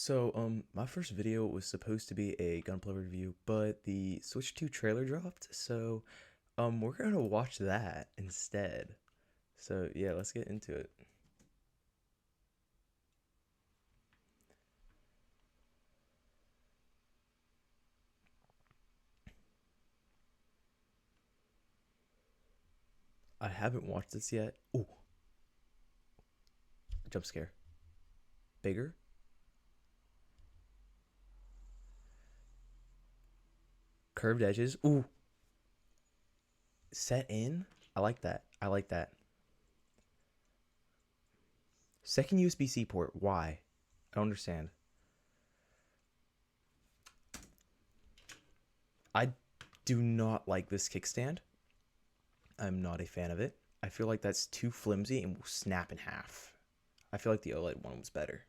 My first video was supposed to be a Gunpla review, but the Switch 2 trailer dropped, so we're gonna watch that instead. So yeah, let's get into it. I haven't watched this yet. Ooh, jump scare. Bigger? Curved edges. Ooh, set in? I like that. I like that. Second USB-C port. Why? I don't understand. I do not like this kickstand. I'm not a fan of it. I feel like that's too flimsy and will snap in half. I feel like the OLED one was better.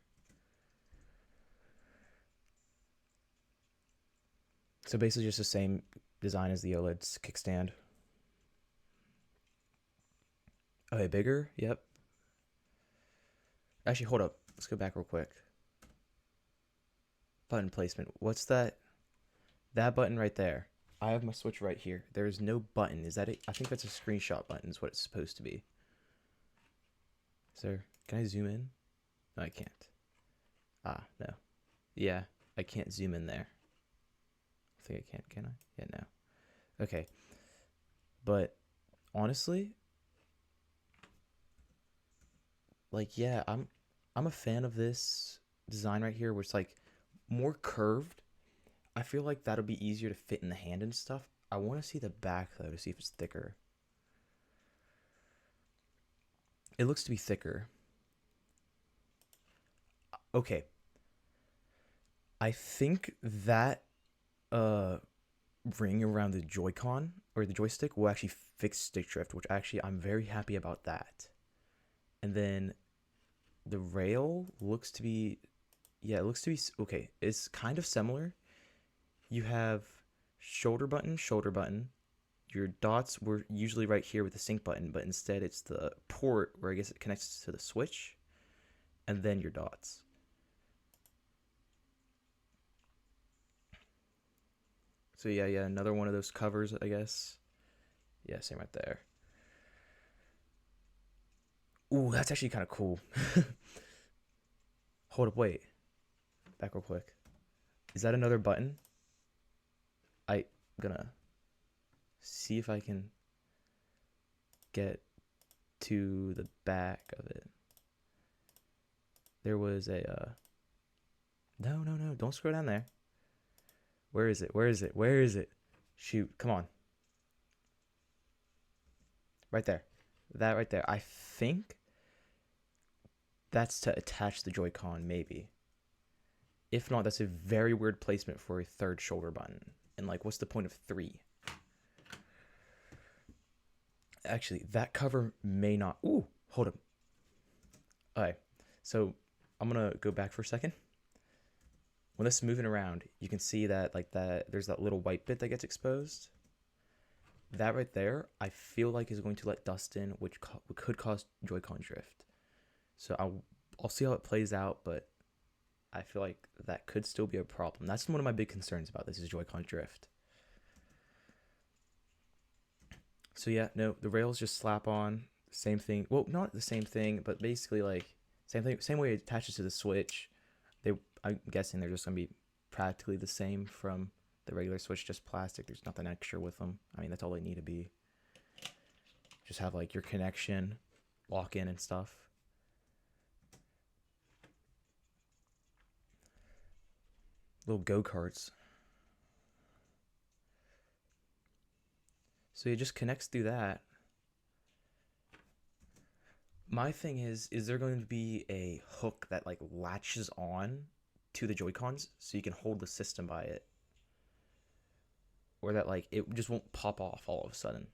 So basically just the same design as the OLED's kickstand. Okay, bigger? Yep. Actually, hold up. Let's go back real quick. Button placement. What's that? That button right there. I have my Switch right here. There is no button. Is that it? I think that's a screenshot button is what it's supposed to be. Sir, can I zoom in? No, I can't. Ah, no. Yeah, I can't zoom in there. I think I can I? Yeah, no. Okay. But honestly, like yeah, I'm a fan of this design right here where it's like more curved. I feel like that'll be easier to fit in the hand and stuff. I want to see the back though to see if it's thicker. It looks to be thicker. Okay. I think that uh ring around the Joy-Con or the joystick will actually fix stick drift, which actually I'm very happy about that. And then the rail looks to be, yeah, it looks to be okay. It's kind of similar. You have shoulder button. Your dots were usually right here with the sync button, but instead it's the port where I guess it connects to the Switch, and then your dots. So yeah, another one of those covers, I guess. Yeah, same right there. Ooh, that's actually kind of cool. Hold up, wait. Back real quick. Is that another button? I'm gonna see if I can get to the back of it. There was a no, don't scroll down there. Where is it? Where is it? Where is it? Shoot, come on. Right there. That right there. I think that's to attach the Joy-Con, maybe. If not, that's a very weird placement for a third shoulder button. And like, what's the point of three? Actually, that cover may not. Ooh, hold up. Alright, so I'm gonna go back for a second. When this is moving around, you can see that like that there's that little white bit that gets exposed. That right there, I feel like is going to let dust in, which could cause Joy-Con drift. So I'll see how it plays out, but I feel like that could still be a problem. That's one of my big concerns about this is Joy-Con drift. So yeah, no, the rails just slap on. Same thing. Well, not the same thing, but basically like same thing. Same way it attaches to the Switch. I'm guessing they're just gonna be practically the same from the regular Switch, just plastic. There's nothing extra with them. I mean, that's all they need to be. Just have like your connection, lock in and stuff. Little go-karts. So it just connects through that. My thing is there going to be a hook that like latches on to the Joy-Cons so you can hold the system by it? Or that like it just won't pop off all of a sudden?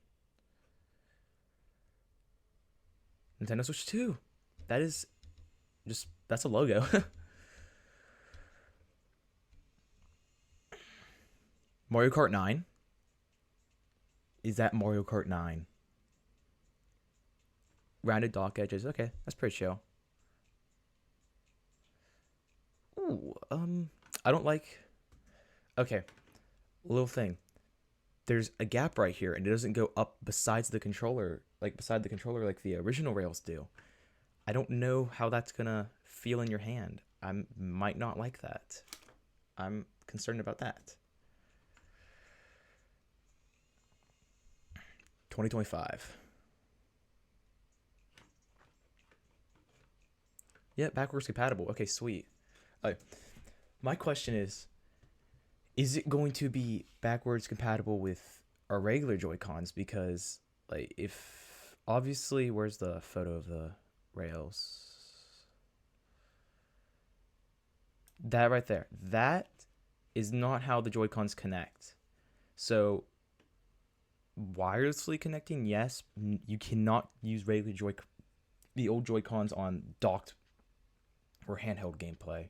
Nintendo Switch 2. That is just, that's a logo. Mario Kart 9. Is that Mario Kart 9? Rounded dock edges. Okay, that's pretty chill. Ooh, I don't like. Okay, little thing. There's a gap right here, and it doesn't go up besides the controller, like beside the controller, like the original rails do. I don't know how that's gonna feel in your hand. I might not like that. I'm concerned about that. 2025. Yeah, backwards compatible. Okay, sweet. Uh, my question is it going to be backwards compatible with our regular Joy Cons? Because like if obviously, where's the photo of the rails? That right there. That is not how the Joy Cons connect. So wirelessly connecting, yes, you cannot use regular the old Joy Cons on docked or handheld gameplay.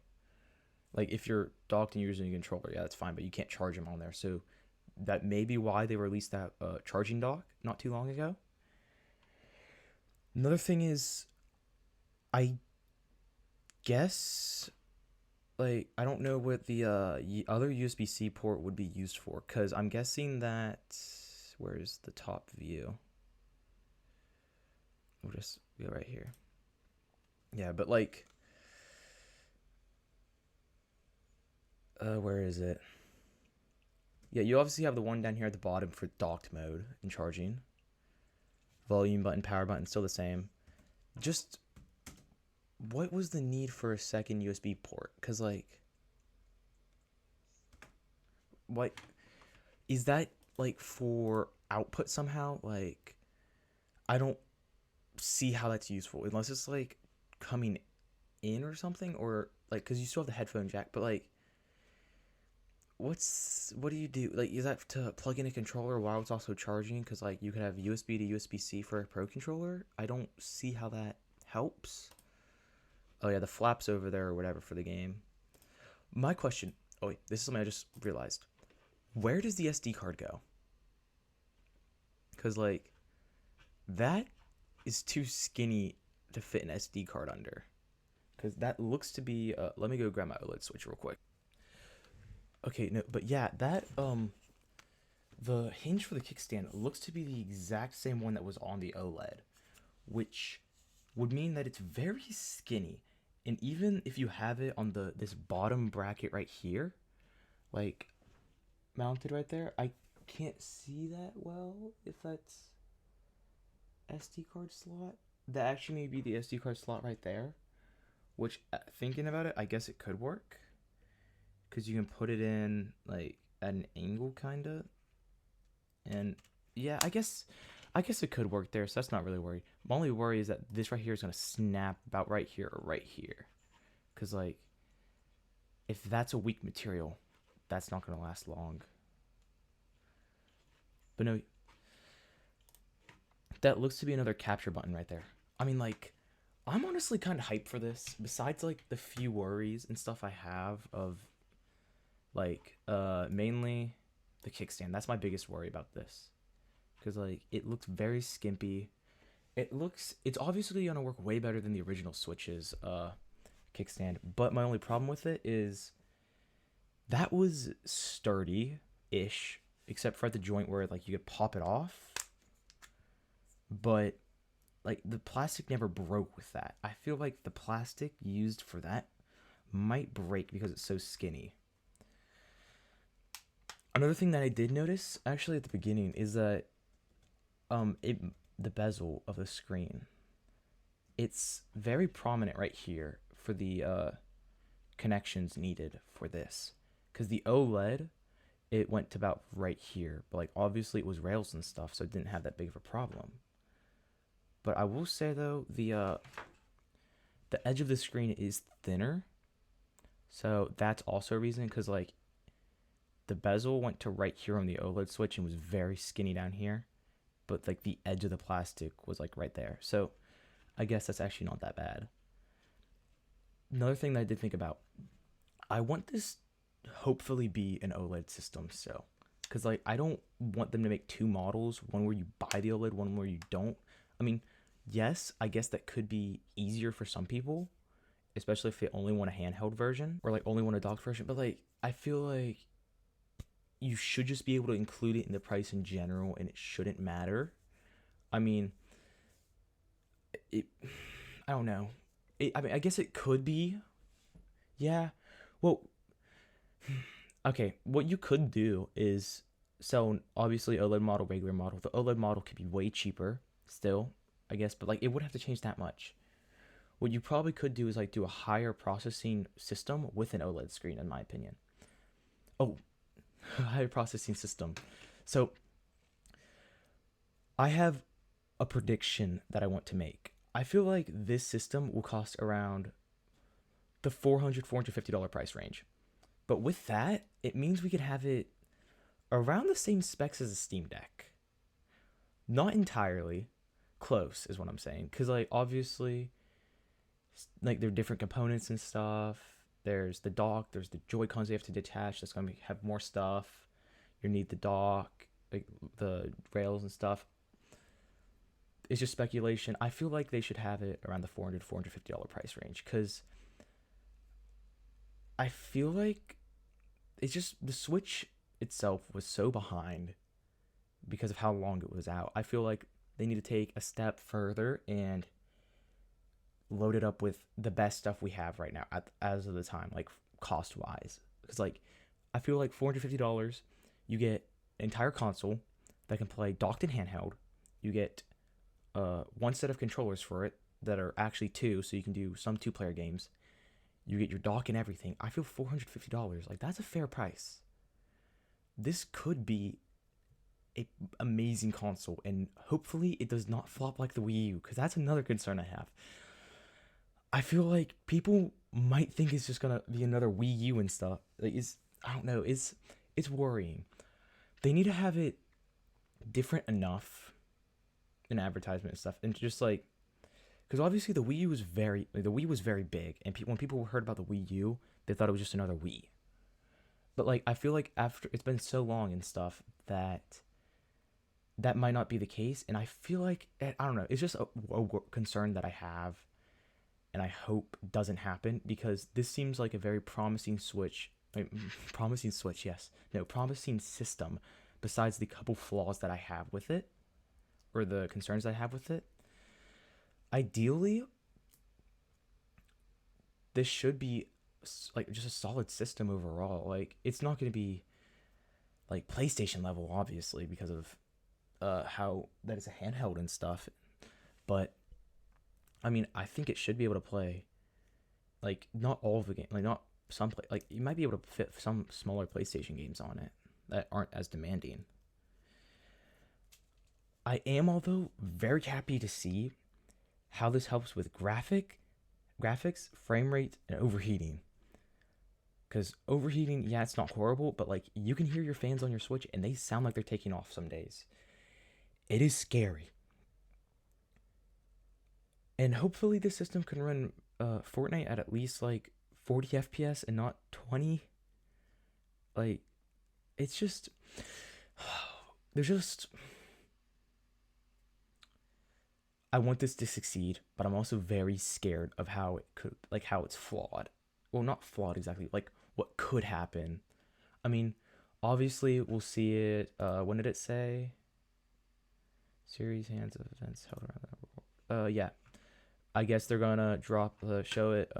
Like if you're docked and you're using a controller, yeah, that's fine, but you can't charge them on there. So that may be why they released that charging dock not too long ago. Another thing is, I guess, like, I don't know what the other USB-C port would be used for, because I'm guessing that, where's the top view? We'll just go right here. Yeah, but like, where is it? Yeah, you obviously have the one down here at the bottom for docked mode and charging. Volume button, power button, still the same. Just what was the need for a second USB port? Because like, what is that like for output somehow? Like, I don't see how that's useful unless it's like coming in or something, or like because you still have the headphone jack, but like what do you do? Like, is that to plug in a controller while it's also charging? Because like you could have USB to USB-C for a Pro controller. I don't see how that helps. Oh yeah, the flaps over there or whatever for the game. My question. Oh wait, this is something I just realized. Where does the SD card go? Because like that is too skinny to fit an SD card under. Because that looks to be. Let me go grab my OLED switch real quick. Okay, no, but yeah, that the hinge for the kickstand looks to be the exact same one that was on the OLED, which would mean that it's very skinny. And even if you have it on this bottom bracket right here, like mounted right there, I can't see that well if that's SD card slot. That actually may be the SD card slot right there, which thinking about it, I guess it could work because you can put it in like at an angle kind of, and yeah, I guess it could work there, so that's not really worried. My only worry is that this right here is gonna snap about right here or right here, because like if that's a weak material, that's not gonna last long. But no, that looks to be another capture button right there. I mean, like, I'm honestly kind of hyped for this. Besides like the few worries and stuff I have of like mainly the kickstand. That's my biggest worry about this, because like it looks very skimpy. It's obviously gonna work way better than the original Switch's kickstand, but my only problem with it is that was sturdy ish, except for at the joint where like you could pop it off, but like the plastic never broke with that. I feel like the plastic used for that might break because it's so skinny. Another thing that I did notice actually at the beginning is that it the bezel of the screen, it's very prominent right here for the connections needed for this, because the OLED, it went to about right here, but like obviously it was rails and stuff, so it didn't have that big of a problem. But I will say though, the edge of the screen is thinner, so that's also a reason, because like the bezel went to right here on the OLED Switch and was very skinny down here, but like the edge of the plastic was like right there. So I guess that's actually not that bad. Another thing that I did think about, I want this to hopefully be an OLED system, so because like I don't want them to make two models, one where you buy the OLED, one where you don't. I mean, yes, I guess that could be easier for some people, especially if they only want a handheld version or like only want a docked version. But like, I feel like you should just be able to include it in the price in general, and it shouldn't matter. I mean, it. I don't know. I mean, I guess it could be. Yeah. Well, okay. What you could do is sell obviously OLED model, regular model. The OLED model could be way cheaper still, I guess, but like it wouldn't have to change that much. What you probably could do is like do a higher processing system with an OLED screen, in my opinion. Oh, higher processing system. So I have a prediction that I want to make. I feel like this system will cost around the $450 price range. But with that, it means we could have it around the same specs as a Steam Deck. Not entirely. Close is what I'm saying. Because, like, obviously, like, there are different components and stuff. There's the dock, there's the Joy-Cons they have to detach. That's going to have more stuff. You need the dock, like, the rails and stuff. It's just speculation. I feel like they should have it around the $400 to $450 price range. Because I feel like it's just the Switch itself was so behind because of how long it was out. I feel like they need to take a step further and load it up with the best stuff we have right now as of the time, like cost wise. Because like I feel like $450, you get an entire console that can play docked and handheld. You get one set of controllers for it that are actually two, so you can do some two-player games. You get your dock and everything. I feel $450, like that's a fair price. This could be a amazing console, and hopefully it does not flop like the Wii U, because that's another concern I have. I feel like people might think it's just gonna be another Wii U and stuff. Like, I don't know. It's worrying. They need to have it different enough in advertisement and stuff, and just like, because obviously the Wii U was the Wii was very big, and when people heard about the Wii U, they thought it was just another Wii. But like, I feel like after it's been so long and stuff that might not be the case, and I feel like I don't know. It's just a concern that I have, and I hope doesn't happen, because this seems like a very promising Switch. Like, promising Switch, yes. No, promising system. Besides the couple flaws that I have with it, or the concerns I have with it. Ideally, this should be like just a solid system overall. Like, it's not going to be like PlayStation level, obviously, because of how that is a handheld and stuff. But I mean, I think it should be able to play like not all of the game, like not some play, like you might be able to fit some smaller PlayStation games on it that aren't as demanding. I am, although, very happy to see how this helps with graphics, frame rate, and overheating. Because overheating, yeah, it's not horrible, but like you can hear your fans on your Switch and they sound like they're taking off some days. It is scary. And hopefully this system can run Fortnite at least like 40 FPS and not 20. Like, it's just there's just I want this to succeed, but I'm also very scared of how it could, like how it's flawed. Well, not flawed exactly, like what could happen. I mean, obviously we'll see it. When did it say? Series hands of events held around the world. Yeah, I guess they're gonna show it.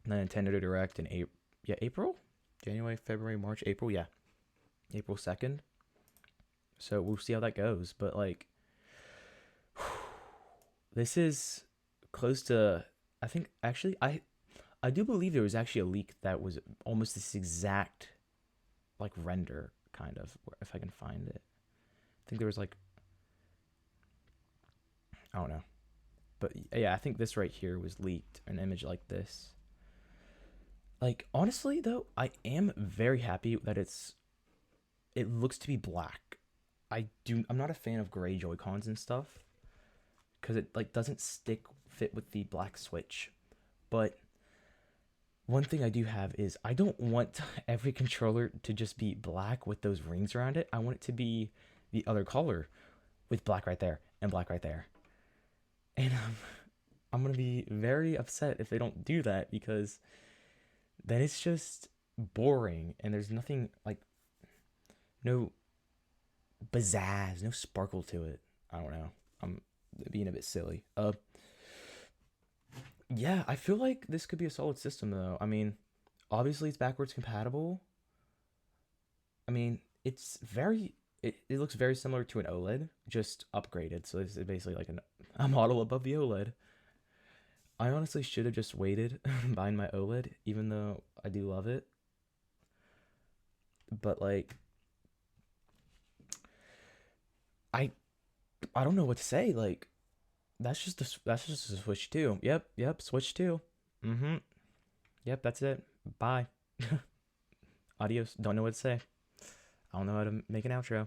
The Nintendo Direct in April. Yeah, April, January, February, March, April. Yeah, April 2nd. So we'll see how that goes. But like, this is close to. I think actually I do believe there was actually a leak that was almost this exact like render kind of, if I can find it. I think there was like, I don't know. But yeah, I think this right here was leaked, an image like this. Like, honestly though, I am very happy that it looks to be black. I'm not a fan of gray Joy-Cons and stuff, because it like doesn't fit with the black Switch. But one thing I do have is I don't want every controller to just be black with those rings around it. I want it to be the other color with black right there and black right there. And I'm gonna be very upset if they don't do that because then it's just boring and there's nothing like no pizzazz, no sparkle to it. I don't know. I'm being a bit silly. Yeah, I feel like this could be a solid system though. I mean, obviously it's backwards compatible. I mean, it looks very similar to an OLED, just upgraded. So it's basically like a model above the OLED. I honestly should have just waited buying my OLED, even though I do love it. But like, I I don't know what to say. Like, that's just a Switch 2. Yep, Switch 2. Mm-hmm. Yep, that's it. Bye. Adios. Don't know what to say. I don't know how to make an outro.